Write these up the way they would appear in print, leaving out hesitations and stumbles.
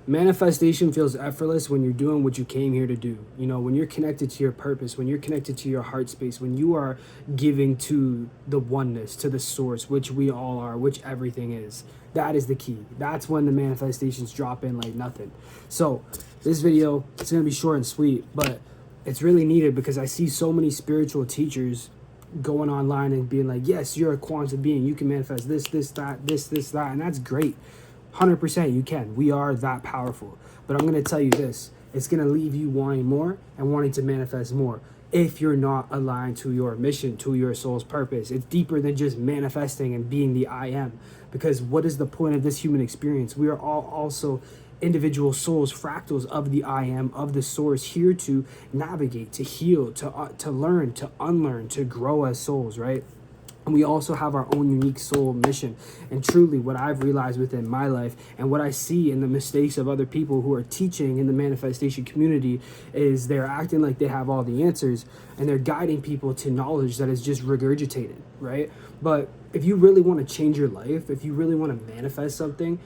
Manifestation feels effortless when you're doing what you came here to do. You know, when you're connected to your purpose, when you're connected to your heart space, when you are giving to the oneness, to the source, which we all are, which everything is. That is the key. That's when the manifestations drop in like nothing. So this video, it's going to be short and sweet, but it's really needed because I see so many spiritual teachers going online and being like, yes, you're a quantum being. You can manifest this, that. And that's great. 100% you can. We are that powerful. But I'm going to tell you this. It's going to leave you wanting more and wanting to manifest more if you're not aligned to your mission, to your soul's purpose. It's deeper than just manifesting and being the I am. Because what is the point of this human experience? We are all also individual souls, fractals of the I am, of the source, here to navigate, to heal, to learn, to unlearn, to grow as souls, right? And we also have our own unique soul mission. And truly, what I've realized within my life and what I see in the mistakes of other people who are teaching in the manifestation community is they're acting like they have all the answers and they're guiding people to knowledge that is just regurgitated, right? But if you really want to change your life, if you really want to manifest something,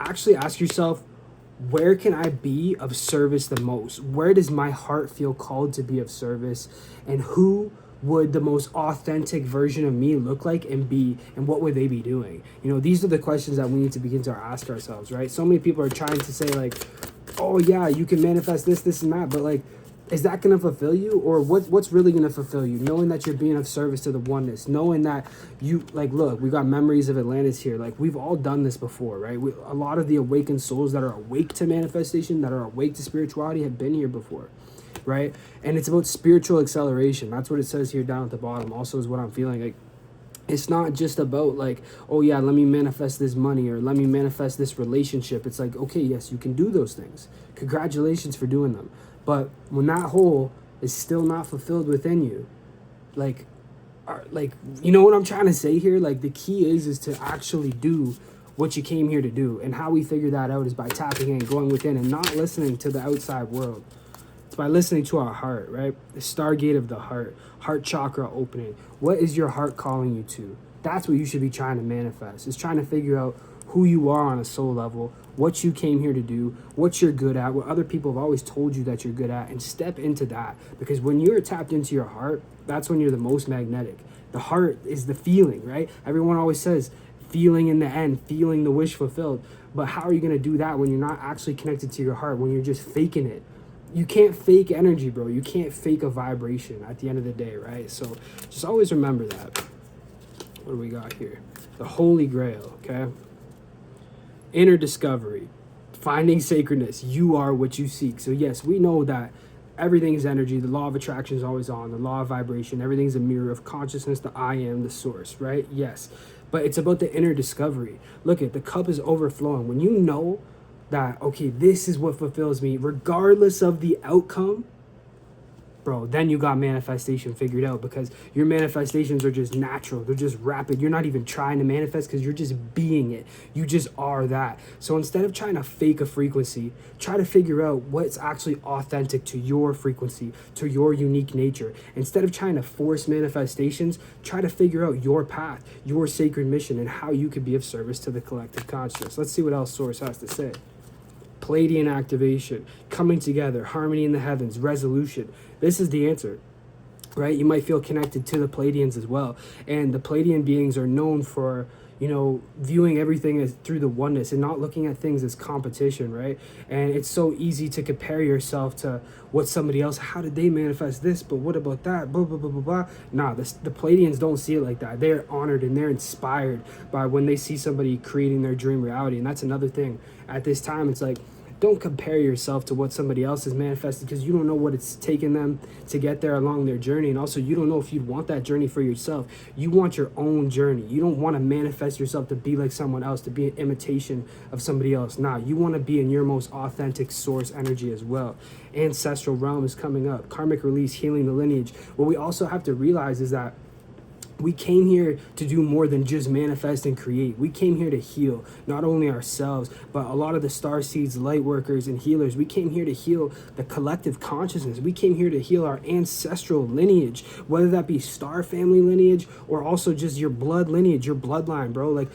actually ask yourself, where can I be of service the most? Where does my heart feel called to be of service? And who would the most authentic version of me look like and be, and what would they be doing? You know, these are the questions that we need to begin to ask ourselves, right? So many people are trying to say like, oh yeah, you can manifest this and that, but like, is that going to fulfill you? Or what's really going to fulfill you? Knowing that you're being of service to the oneness, knowing that you, like, look, we got memories of Atlantis here. Like, we've all done this before, right? A lot of the awakened souls that are awake to manifestation, that are awake to spirituality, have been here before, right? And it's about spiritual acceleration. That's what it says here down at the bottom. Also is what I'm feeling like. It's not just about like, oh yeah, let me manifest this money or let me manifest this relationship. It's like, okay, yes, you can do those things. Congratulations for doing them. But when that hole is still not fulfilled within you, like, you know what I'm trying to say here? Like, the key is to actually do what you came here to do. And how we figure that out is by tapping in, going within, and not listening to the outside world. It's by listening to our heart, right? The stargate of the heart chakra opening. What is your heart calling you to? That's what you should be trying to manifest. It's trying to figure out who you are on a soul level, what you came here to do, what you're good at, what other people have always told you that you're good at, and step into that. Because when you're tapped into your heart, that's when you're the most magnetic. The heart is the feeling, right? Everyone always says feeling in the end, feeling the wish fulfilled. But how are you going to do that when you're not actually connected to your heart, when you're just faking it? You can't fake energy, bro. You can't fake a vibration at the end of the day, right? So just always remember that. What do we got here? The Holy Grail, okay? Inner discovery, finding sacredness. You are what you seek. So yes, we know that everything is energy. The law of attraction is always on. The law of vibration. Everything's a mirror of consciousness. The I am, the source, right? Yes. But it's about the inner discovery. Look at the cup is overflowing. When you know that, okay, this is what fulfills me, regardless of the outcome, bro, then you got manifestation figured out, because your manifestations are just natural. They're just rapid. You're not even trying to manifest because you're just being it. You just are that. So instead of trying to fake a frequency, try to figure out what's actually authentic to your frequency, to your unique nature. Instead of trying to force manifestations, try to figure out your path, your sacred mission, and how you could be of service to the collective consciousness. Let's see what else Source has to say. Pleiadian activation, coming together, harmony in the heavens, resolution. This is the answer, right? You might feel connected to the Pleiadians as well. And the Pleiadian beings are known for, you know, viewing everything as through the oneness and not looking at things as competition, right? And it's so easy to compare yourself to what somebody else, how did they manifest this, but what about that, blah, blah, blah, blah, blah. Nah, the Pleiadians don't see it like that. They're honored and they're inspired by when they see somebody creating their dream reality. And that's another thing. At this time, it's like, don't compare yourself to what somebody else has manifested, because you don't know what it's taken them to get there along their journey. And also, you don't know if you'd want that journey for yourself. You want your own journey. You don't want to manifest yourself to be like someone else, to be an imitation of somebody else. Nah, you want to be in your most authentic source energy as well. Ancestral realm is coming up. Karmic release, healing the lineage. What we also have to realize is that we came here to do more than just manifest and create. We came here to heal, not only ourselves, but a lot of the star seeds, light workers, and healers. We came here to heal the collective consciousness. We came here to heal our ancestral lineage, whether that be star family lineage or also just your blood lineage, your bloodline, bro. Like,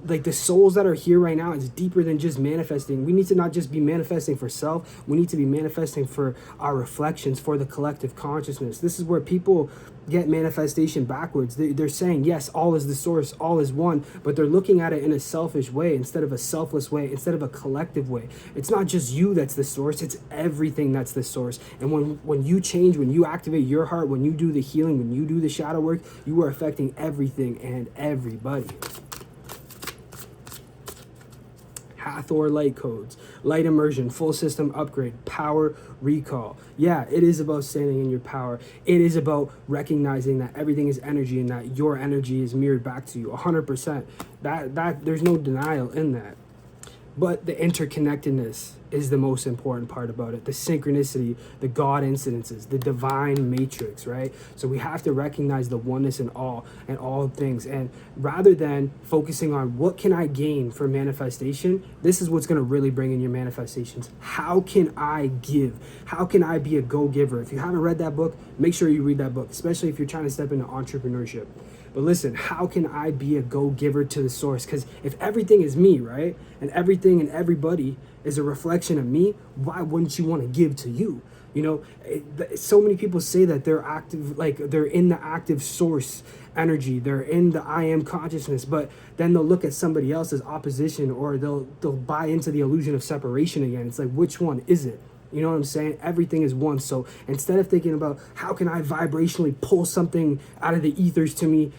like the souls that are here right now is deeper than just manifesting. We need to not just be manifesting for self, we need to be manifesting for our reflections, for the collective consciousness. This is where people get manifestation backwards. They're saying, yes, all is the source, all is one, but they're looking at it in a selfish way instead of a selfless way, instead of a collective way. It's not just you that's the source, it's everything that's the source. And when you change, when you activate your heart, when you do the healing, when you do the shadow work, you are affecting everything and everybody. Hathor light codes, light immersion, full system upgrade, power recall. Yeah, it is about standing in your power. It is about recognizing that everything is energy and that your energy is mirrored back to you 100%. That there's no denial in that. But the interconnectedness is the most important part about it. The synchronicity, the God incidences, the divine matrix, right? So we have to recognize the oneness in all things. And rather than focusing on what can I gain for manifestation, this is what's going to really bring in your manifestations. How can I give? How can I be a go-giver? If you haven't read that book, make sure you read that book, especially if you're trying to step into entrepreneurship. But listen, how can I be a go-giver to the source? Because if everything is me, right, and everything and everybody is a reflection of me, why wouldn't you want to give to you? You know, so many people say that they're active, like they're in the active source energy, they're in the I am consciousness, but then they'll look at somebody else as opposition, or they'll buy into the illusion of separation again. It's like, which one is it? You know what I'm saying? Everything is one. So instead of thinking about how can I vibrationally pull something out of the ethers to me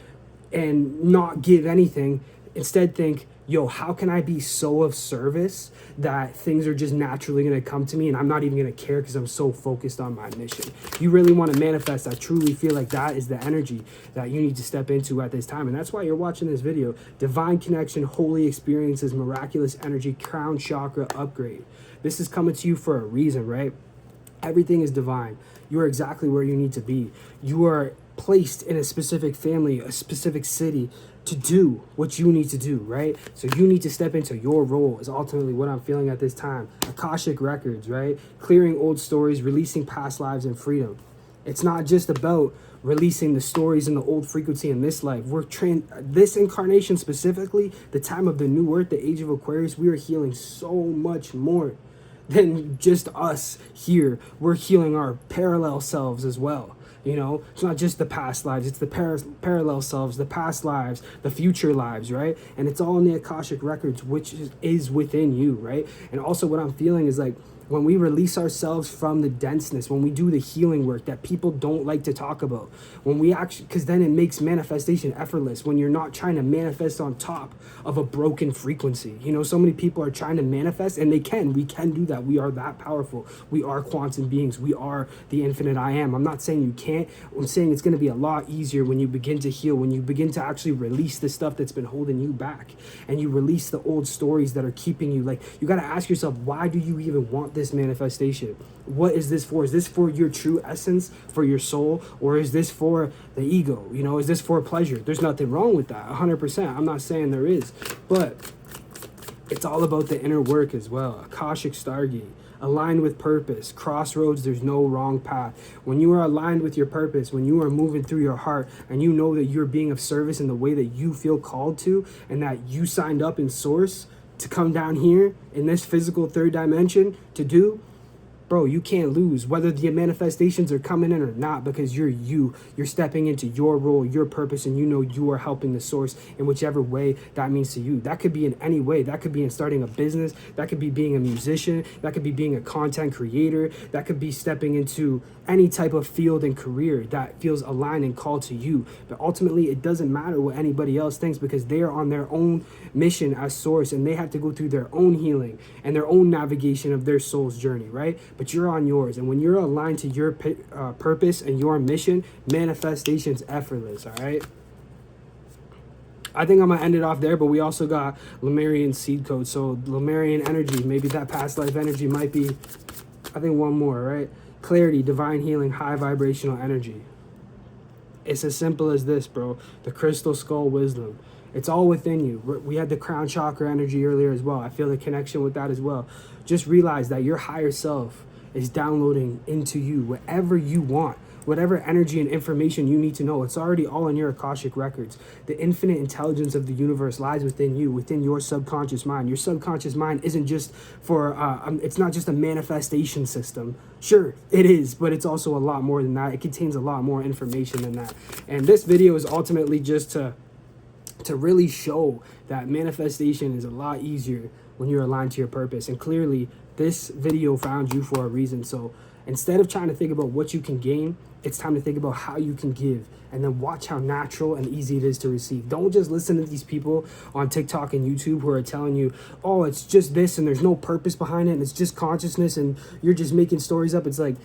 and not give anything, instead think, yo, how can I be so of service that things are just naturally going to come to me and I'm not even going to care because I'm so focused on my mission. You really want to manifest. I truly feel like that is the energy that you need to step into at this time. And that's why you're watching this video. Divine connection, holy experiences, miraculous energy, crown chakra upgrade. This is coming to you for a reason, right? Everything is divine. You are exactly where you need to be. You are placed in a specific family, a specific city, to do what you need to do, right? So you need to step into your role is ultimately what I'm feeling at this time. Akashic records, right? Clearing old stories, releasing past lives, and freedom. It's not just about releasing the stories in the old frequency in this life. This incarnation specifically, the time of the new earth, the age of Aquarius, we are healing so much more than just us here. We're healing our parallel selves as well. You know, it's not just the past lives, it's the parallel selves, the past lives, the future lives, right? And it's all in the Akashic records, which is within you, right? And also what I'm feeling is like, when we release ourselves from the denseness, when we do the healing work that people don't like to talk about, when we actually, because then it makes manifestation effortless, when you're not trying to manifest on top of a broken frequency. You know, so many people are trying to manifest, and we can do that. We are that powerful. We are quantum beings. We are the infinite I am. I'm not saying you can't. I'm saying it's going to be a lot easier when you begin to heal, when you begin to actually release the stuff that's been holding you back, and you release the old stories that are keeping you. Like, you got to ask yourself, why do you even want this manifestation? What is this for? Is this for your true essence, for your soul, or is this for the ego? You know, is this for pleasure? There's nothing wrong with that, 100%. I'm not saying there is, but it's all about the inner work as well. Akashic Stargate, aligned with purpose, crossroads, there's no wrong path. When you are aligned with your purpose, when you are moving through your heart and you know that you're being of service in the way that you feel called to, and that you signed up in source to come down here in this physical third dimension to do, bro, you can't lose, whether the manifestations are coming in or not, because you're stepping into your role, your purpose, and you know you are helping the source in whichever way that means to you. That could be in any way. That could be in starting a business. That could be being a musician. That could be being a content creator. That could be stepping into any type of field and career that feels aligned and called to you. But ultimately, it doesn't matter what anybody else thinks, because they are on their own mission as source, and they have to go through their own healing and their own navigation of their soul's journey, right? But you're on yours, and when you're aligned to your purpose and your mission, manifestation's effortless. All right, I think I'm gonna end it off there, but we also got Lemurian seed code. So Lemurian energy, maybe that past life energy might be, I think, one more, right? Clarity, divine healing, high vibrational energy. It's as simple as this, bro. The crystal skull wisdom. It's all within you. We had the crown chakra energy earlier as well. I feel the connection with that as well. Just realize that your higher self is downloading into you whatever you want, whatever energy and information you need to know, it's already all in your Akashic records. The infinite intelligence of the universe lies within you, within your subconscious mind. Your subconscious mind isn't just for, it's not just a manifestation system. Sure, it is, but it's also a lot more than that. It contains a lot more information than that. And this video is ultimately just to really show that manifestation is a lot easier when you're aligned to your purpose. And clearly, this video found you for a reason. So instead of trying to think about what you can gain, it's time to think about how you can give, and then watch how natural and easy it is to receive. Don't just listen to these people on TikTok and YouTube who are telling you, oh, it's just this and there's no purpose behind it and it's just consciousness and you're just making stories up. It's like,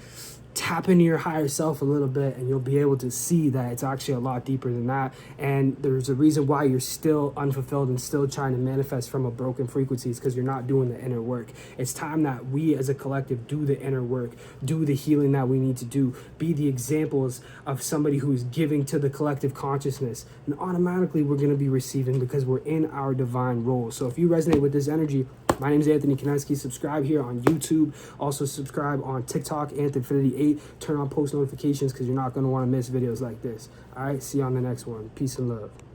tap into your higher self a little bit and you'll be able to see that it's actually a lot deeper than that. And there's a reason why you're still unfulfilled and still trying to manifest from a broken frequency. It's because you're not doing the inner work. It's time that we as a collective do the inner work, do the healing that we need to do, be the examples of somebody who's giving to the collective consciousness, and automatically we're going to be receiving because we're in our divine role. So if you resonate with this energy, my name is Anthony Konensky. Subscribe here on YouTube. Also subscribe on TikTok, Anthonfinity8. Turn on post notifications because you're not going to want to miss videos like this. All right, see you on the next one. Peace and love.